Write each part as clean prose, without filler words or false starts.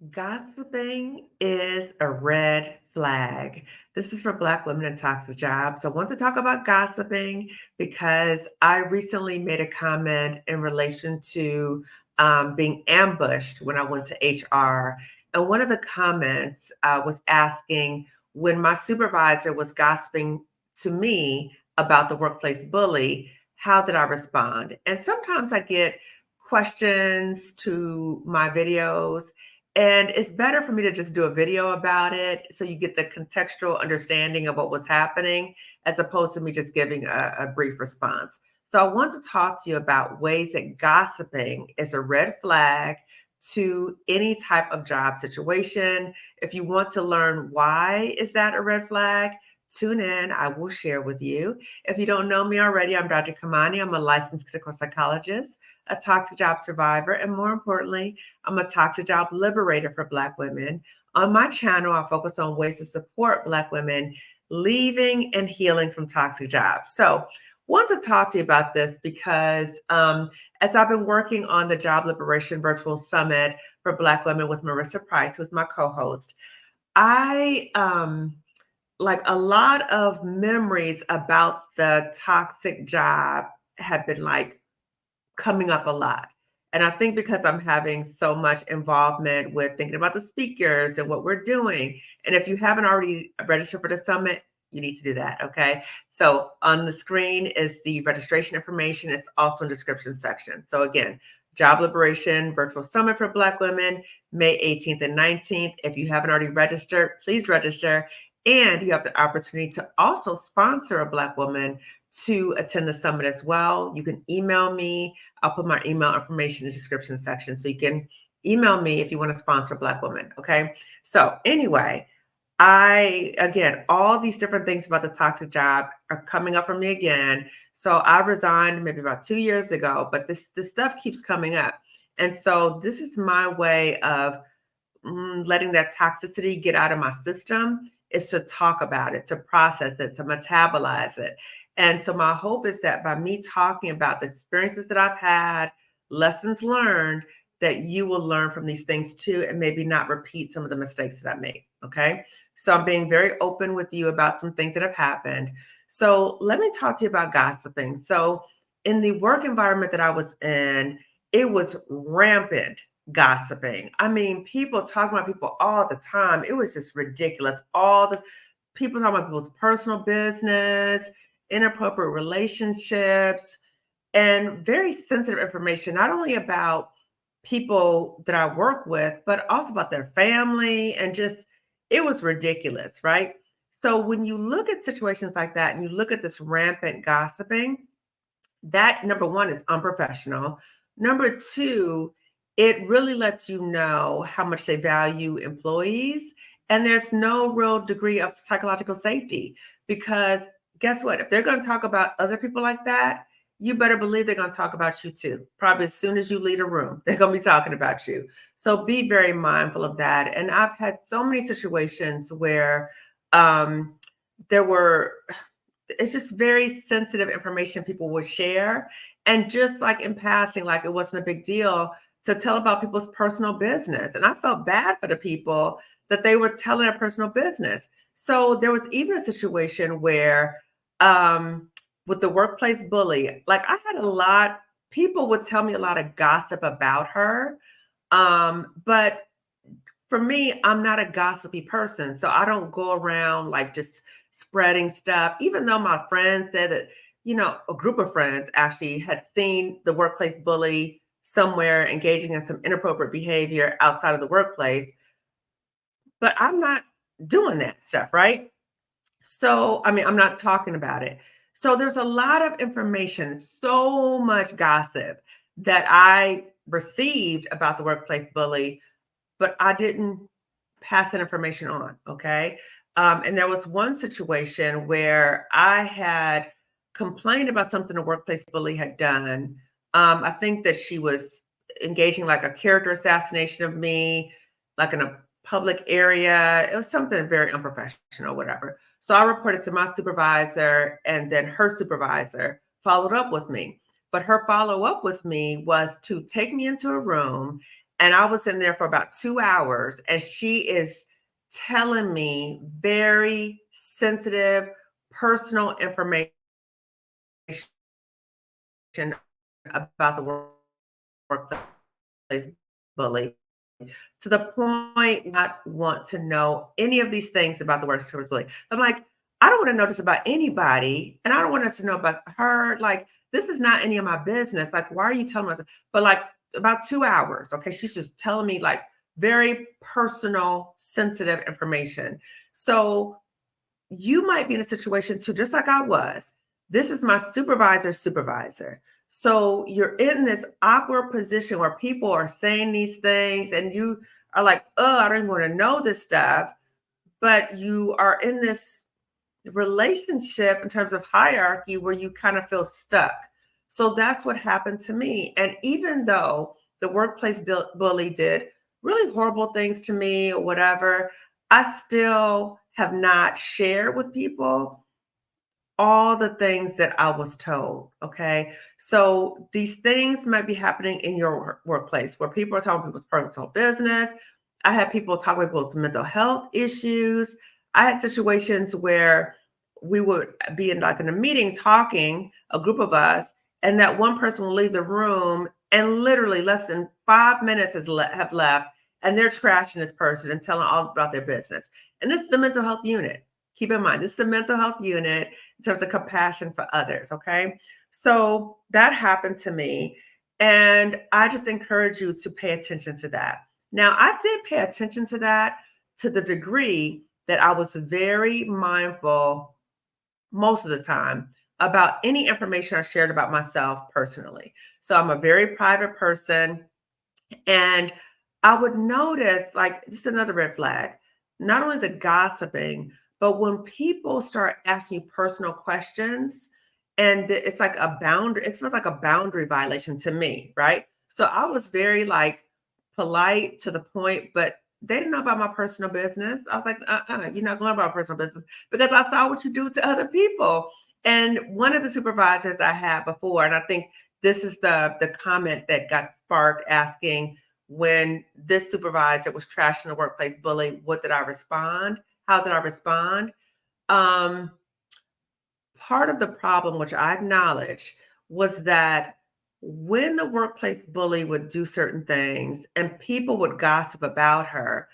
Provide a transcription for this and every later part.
Gossiping is a red flag. This is for Black women in toxic jobs. I want to talk about gossiping because I recently made a comment in relation to being ambushed when I went to HR. And one of the comments was asking when my supervisor was gossiping to me about the workplace bully, how did I respond? And sometimes I get questions to my videos and it's better for me to just do a video about it so you get the contextual understanding of what was happening as opposed to me just giving a brief response. So I want to talk to you about ways that gossiping is a red flag to any type of job situation. If you want to learn why is that a red flag, tune in. I will share with you. If you don't know me already, I'm Dr. Kamani. I'm a licensed clinical psychologist, a toxic job survivor, and more importantly, I'm a toxic job liberator for Black women. On my channel, I focus on ways to support Black women leaving and healing from toxic jobs. So, want to talk to you about this because as I've been working on the Job Liberation Virtual Summit for Black women with Marissa Price, who's my co-host, I like a lot of memories about the toxic job have been like coming up a lot. And I think because I'm having so much involvement with thinking about the speakers and what we're doing. And if you haven't already registered for the summit, you need to do that. Okay. So on the screen is the registration information. It's also in the description section. So again, Job Liberation Virtual Summit for Black Women, May 18th and 19th. If you haven't already registered, please register. And you have the opportunity to also sponsor a Black woman to attend the summit as well. You can email me. I'll put my email information in the description section. So you can email me if you want to sponsor Black women. Okay. So anyway, again, all these different things about the toxic job are coming up for me again. So I resigned maybe about 2 years ago, but this stuff keeps coming up. And so this is my way of letting that toxicity get out of my system is to talk about it, to process it, to metabolize it. And so my hope is that by me talking about the experiences that I've had, lessons learned, that you will learn from these things too, and maybe not repeat some of the mistakes that I made. Okay. So I'm being very open with you about some things that have happened. So let me talk to you about gossiping. So in the work environment that I was in, it was rampant gossiping. I mean, people talking about people all the time. It was just ridiculous. All the people talking about people's personal business, inappropriate relationships, and very sensitive information, not only about people that I work with, but also about their family and just, it was ridiculous, right? So when you look at situations like that and you look at this rampant gossiping, that number one is unprofessional. Number two, it really lets you know how much they value employees. And there's no real degree of psychological safety because guess what? If they're going to talk about other people like that, you better believe they're going to talk about you too. Probably as soon as you leave a room, they're going to be talking about you. So be very mindful of that. And I've had so many situations where um, there were it's just very sensitive information people would share. And just like in passing, like it wasn't a big deal to tell about people's personal business. And I felt bad for the people that they were telling their personal business. So there was even a situation where with the workplace bully, like I had a lot, people would tell me a lot of gossip about her. But for me, I'm not a gossipy person. So I don't go around like just spreading stuff, even though my friends said that, a group of friends actually had seen the workplace bully somewhere engaging in some inappropriate behavior outside of the workplace. But I'm not doing that stuff, right? So, I mean, I'm not talking about it. So there's a lot of information, so much gossip that I received about the workplace bully, but I didn't pass that information on. Okay. And there was one situation where I had complained about something a workplace bully had done. I think that she was engaging like a character assassination of me, like in a public area. It was something very unprofessional, whatever. So I reported to my supervisor, and then her supervisor followed up with me. But her follow up with me was to take me into a room And I was in there for about 2 hours, and she is telling me very sensitive, personal information about the workplace bully, to the point not want to know any of these things about the workplace bully. I'm like, I don't want to know this about anybody, and I don't want us to know about her. Like, this is not any of my business. Like, why are you telling us? But like about 2 hours, okay, she's just telling me like very personal, sensitive information. So you might be in a situation too, just like I was. This is my supervisor's supervisor. So you're in this awkward position where people are saying these things and you are like, oh, I don't even want to know this stuff. But you are in this relationship in terms of hierarchy where you kind of feel stuck. So that's what happened to me. And even though the workplace bully did really horrible things to me or whatever, I still have not shared with people all the things that I was told. Okay. So these things might be happening in your workplace where people are talking people's personal business. I had people talk about people's mental health issues. I had situations where we would be in like in a meeting talking, a group of us, and that one person will leave the room and literally less than 5 minutes have left, and they're trashing this person and telling all about their business. And this is the mental health unit. Keep in mind, this is the mental health unit in terms of compassion for others. Okay. So that happened to me. And I just encourage you to pay attention to that. Now, I did pay attention to that to the degree that I was very mindful most of the time about any information I shared about myself personally. So I'm a very private person. And I would notice, like, just another red flag, not only the gossiping, but when people start asking you personal questions, and it's like a boundary, it feels like a boundary violation to me, right? So I was very like polite to the point, but they didn't know about my personal business. I was like, you're not going to know about personal business because I saw what you do to other people. And one of the supervisors I had before, and I think this is the comment that got sparked asking when this supervisor was trashing the workplace bully, what did I respond? How did I respond? Um, Part of the problem, which I acknowledge, was that when the workplace bully would do certain things and people would gossip about her,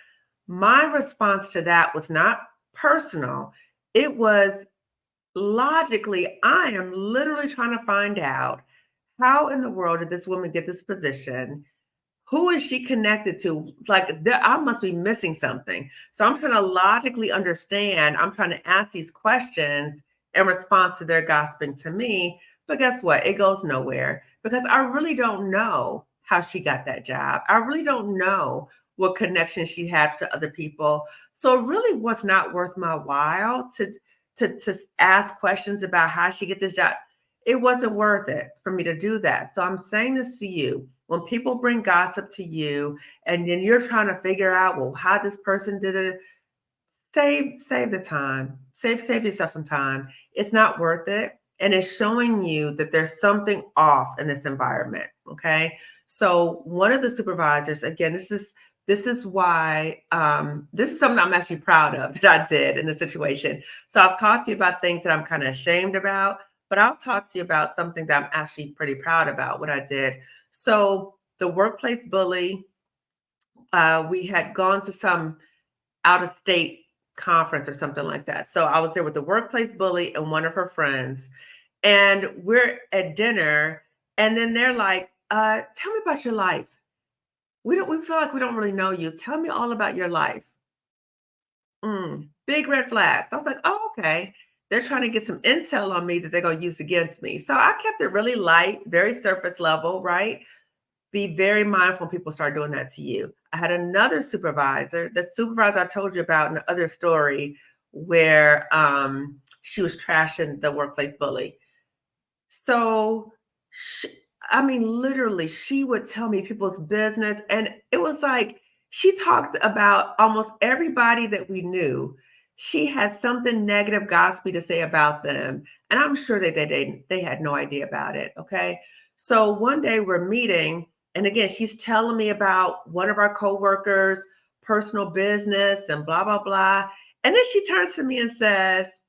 my response to that was not personal. It was logically, I am literally trying to find out how in the world did this woman get this position? Who is she connected to? Like, I must be missing something. So I'm trying to logically understand. I'm trying to ask these questions in response to their gossiping to me. But guess what? It goes nowhere because I really don't know how she got that job. I really don't know what connection she had to other people. So it really was not worth my while to ask questions about how she get this job. It wasn't worth it for me to do that. So I'm saying this to you. When people bring gossip to you and then you're trying to figure out, well, how this person did it, save the time. Save yourself some time. It's not worth it. And it's showing you that there's something off in this environment. Okay. So one of the supervisors, again, this is why this is something I'm actually proud of that I did in the situation. So I've talked to you about things that I'm kind of ashamed about, but I'll talk to you about something that I'm actually pretty proud about what I did. So the workplace bully, we had gone to some out of state conference or something like that. So I was there with the workplace bully and one of her friends, and we're at dinner, and then they're like, "Tell me about your life. We feel like we don't really know you. Tell me all about your life." Big red flags. I was like, "Oh, okay." They're trying to get some intel on me that they're going to use against me. So I kept it really light, very surface level, right? Be very mindful when people start doing that to you. I had another supervisor, the supervisor I told you about in the other story, where she was trashing the workplace bully. So, sh I mean, literally, she would tell me people's business, and it was like she talked about almost everybody that we knew. She had something negative, gossipy to say about them, and I'm sure that they had no idea about it. Okay, so one day we're meeting, And again, she's telling me about one of our coworkers' personal business and blah, blah, blah. And then she turns to me and says,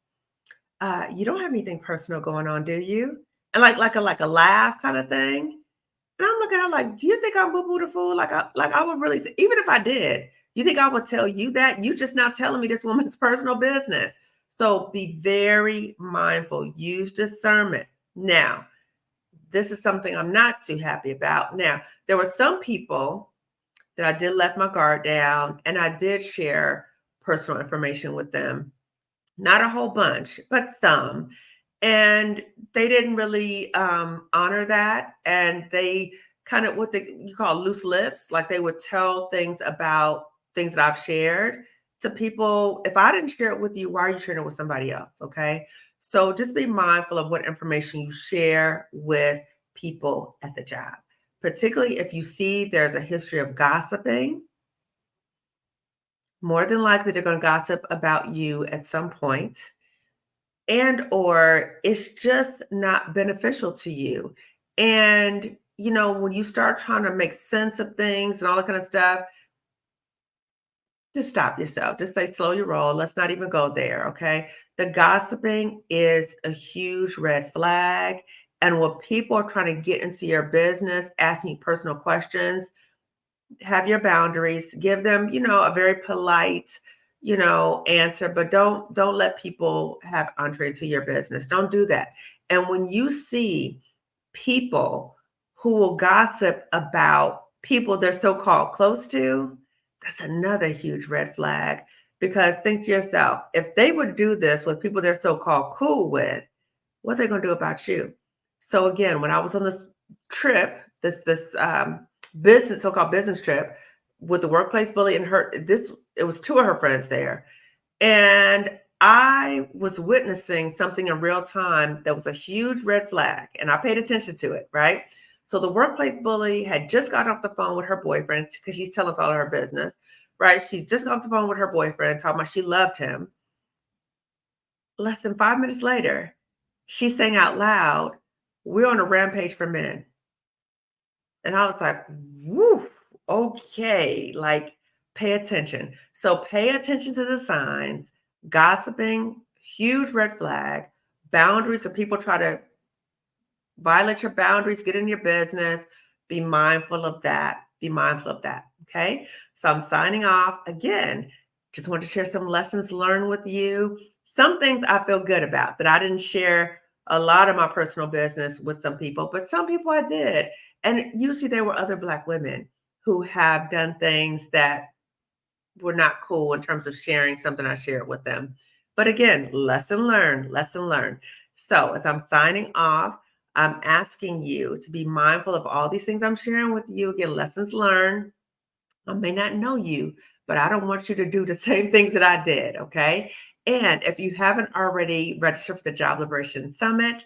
you don't have anything personal going on, do you? And like a laugh kind of thing. And I'm looking at her like, do you think I'm boo boo the fool? Like I would really, even if I did, you think I would tell you that? You just not telling me this woman's personal business. So be very mindful. Use discernment. Now, this is something I'm not too happy about. Now, there were some people that I did let my guard down and I did share personal information with them. Not a whole bunch, but some. And they didn't really honor that. And they kind of what you call loose lips, like they would tell things about things that I've shared to people. If I didn't share it with you, why are you sharing it with somebody else? Okay. So just be mindful of what information you share with people at the job, particularly if you see there's a history of gossiping. More than likely, they're going to gossip about you at some point and or it's just not beneficial to you. And when you start trying to make sense of things and all that kind of stuff, just stop yourself. Just say slow your roll. Let's not even go there. Okay. The gossiping is a huge red flag. And when people are trying to get into your business, asking you personal questions, have your boundaries, give them, a very polite, answer, but don't let people have entree into your business. Don't do that. And when you see people who will gossip about people they're so-called close to, that's another huge red flag because think to yourself, if they would do this with people they're so-called cool with, what are they going to do about you? So again, when I was on this trip, this business so-called business trip with the workplace bully and it was two of her friends there, and I was witnessing something in real time that was a huge red flag, and I paid attention to it. Right. So the workplace bully had just got off the phone with her boyfriend because she's telling us all of her business. Right. She's just got off the phone with her boyfriend, talking about she loved him. Less than 5 minutes later, she's saying out loud, "We're on a rampage for men." And I was like, woo, okay, like pay attention. So pay attention to the signs, gossiping, huge red flag, boundaries. If people try to violate your boundaries, get in your business, be mindful of that. Be mindful of that. Okay. So I'm signing off again. Just wanted to share some lessons learned with you. Some things I feel good about that I didn't share a lot of my personal business with some people, but some people I did. And usually there were other Black women who have done things that were not cool in terms of sharing something I shared with them. But again, lesson learned, lesson learned. So as I'm signing off, I'm asking you to be mindful of all these things I'm sharing with you. Again, lessons learned. I may not know you, but I don't want you to do the same things that I did. Okay. And if you haven't already registered for the Job Liberation Summit,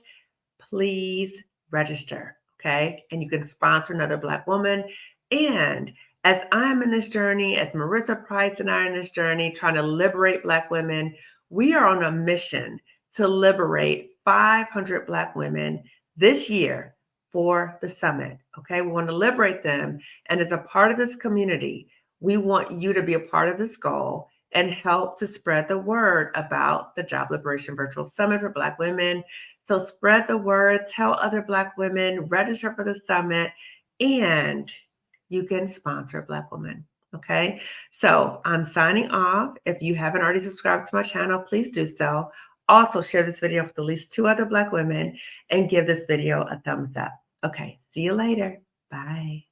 please register, okay? And you can sponsor another Black woman. And as I'm in this journey, as Marissa Price and I are in this journey, trying to liberate Black women, we are on a mission to liberate 500 Black women this year for the summit, okay? We want to liberate them. And as a part of this community, we want you to be a part of this goal and help to spread the word about the Job Liberation Virtual Summit for Black women. So spread the word, tell other Black women, register for the summit, and you can sponsor a Black woman. Okay. So I'm signing off. If you haven't already subscribed to my channel, please do so. Also, share this video with at least 2 other Black women and give this video a thumbs up. Okay. See you later. Bye.